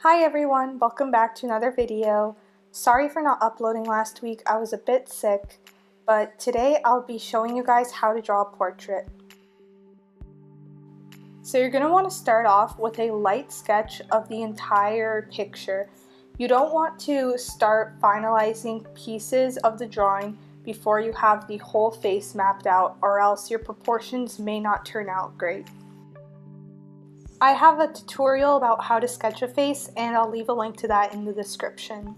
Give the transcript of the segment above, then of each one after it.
Hi everyone, welcome back to another video. Sorry for not uploading last week, I was a bit sick, but today I'll be showing you guys how to draw a portrait. So you're going to want to start off with a light sketch of the entire picture. You don't want to start finalizing pieces of the drawing before you have the whole face mapped out, or else your proportions may not turn out great. I have a tutorial about how to sketch a face, and I'll leave a link to that in the description.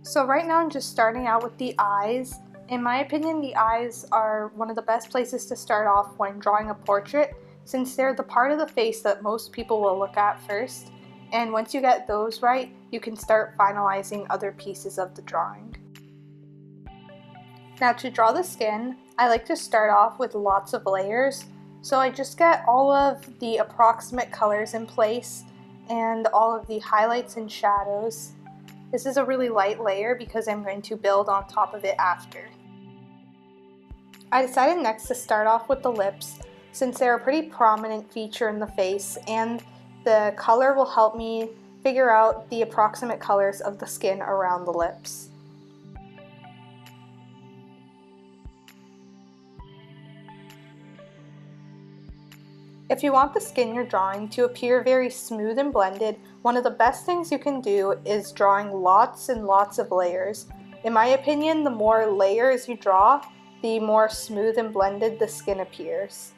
So right now I'm just starting out with the eyes. In my opinion, the eyes are one of the best places to start off when drawing a portrait, since they're the part of the face that most people will look at first. And once you get those right, you can start finalizing other pieces of the drawing. Now to draw the skin, I like to start off with lots of layers. So I just get all of the approximate colors in place and all of the highlights and shadows. This is a really light layer because I'm going to build on top of it after. I decided next to start off with the lips, since they're a pretty prominent feature in the face, and the color will help me figure out the approximate colors of the skin around the lips. If you want the skin you're drawing to appear very smooth and blended, one of the best things you can do is drawing lots and lots of layers. In my opinion, the more layers you draw, the more smooth and blended the skin appears.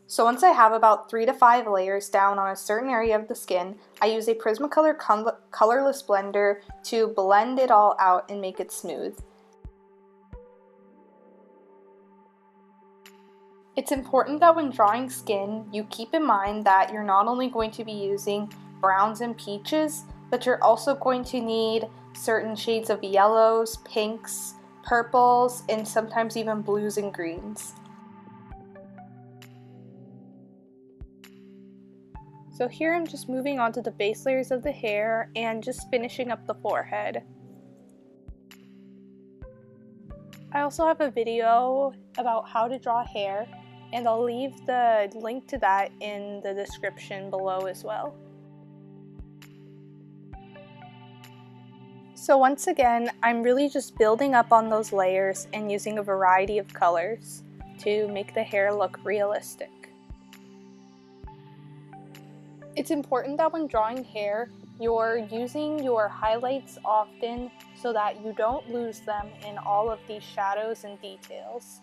So once I have about 3 to 5 layers down on a certain area of the skin, I use a Prismacolor colorless blender to blend it all out and make it smooth. It's important that when drawing skin, you keep in mind that you're not only going to be using browns and peaches, but you're also going to need certain shades of yellows, pinks, purples, and sometimes even blues and greens. So here I'm just moving on to the base layers of the hair and just finishing up the forehead. I also have a video about how to draw hair, and I'll leave the link to that in the description below as well. So once again, I'm really just building up on those layers and using a variety of colors to make the hair look realistic. It's important that when drawing hair, you're using your highlights often so that you don't lose them in all of these shadows and details.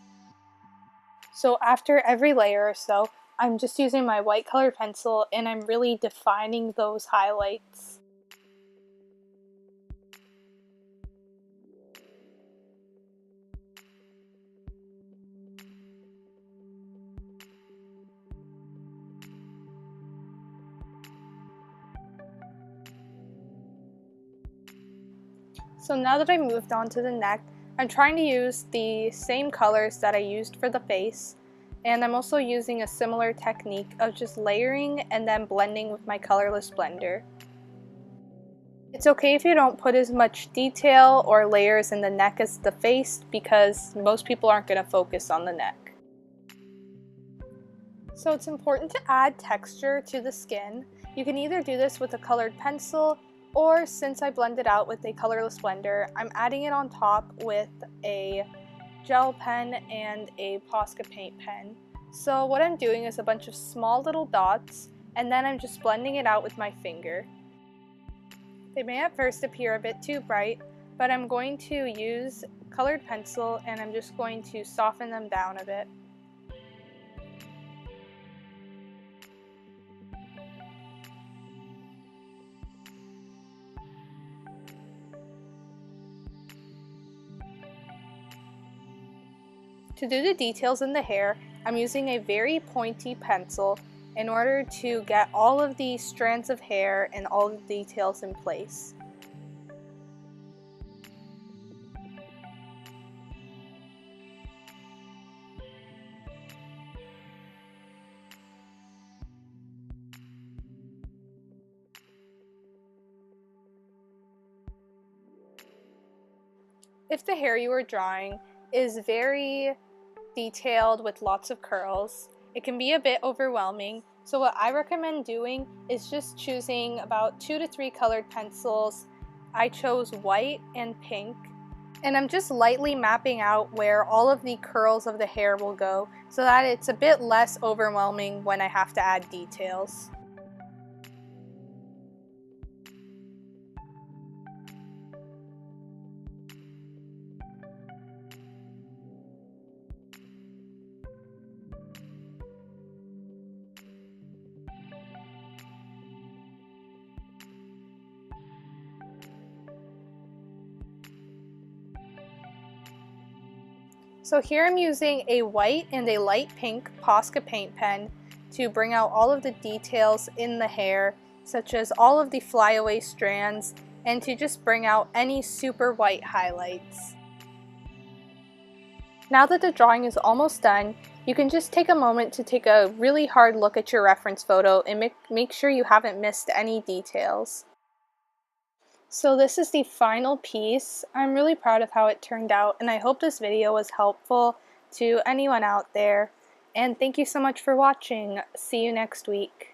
So after every layer or so, I'm just using my white colored pencil and I'm really defining those highlights. So now that I moved on to the neck, I'm trying to use the same colors that I used for the face, and I'm also using a similar technique of just layering and then blending with my colorless blender. It's okay if you don't put as much detail or layers in the neck as the face, because most people aren't going to focus on the neck. So it's important to add texture to the skin. You can either do this with a colored pencil, or since I blended out with a colorless blender, I'm adding it on top with a gel pen and a Posca paint pen. So what I'm doing is a bunch of small little dots, and then I'm just blending it out with my finger. They may at first appear a bit too bright, but I'm going to use colored pencil and I'm just going to soften them down a bit. To do the details in the hair, I'm using a very pointy pencil in order to get all of the strands of hair and all the details in place. If the hair you are drawing is very detailed with lots of curls, it can be a bit overwhelming, So what I recommend doing is just choosing about 2 to 3 colored pencils. I chose white and pink, and I'm just lightly mapping out where all of the curls of the hair will go so that it's a bit less overwhelming when I have to add details. So here I'm using a white and a light pink Posca paint pen to bring out all of the details in the hair, such as all of the flyaway strands, and to just bring out any super white highlights. Now that the drawing is almost done, you can just take a moment to take a really hard look at your reference photo and make sure you haven't missed any details. So this is the final piece. I'm really proud of how it turned out, and I hope this video was helpful to anyone out there. And thank you so much for watching. See you next week.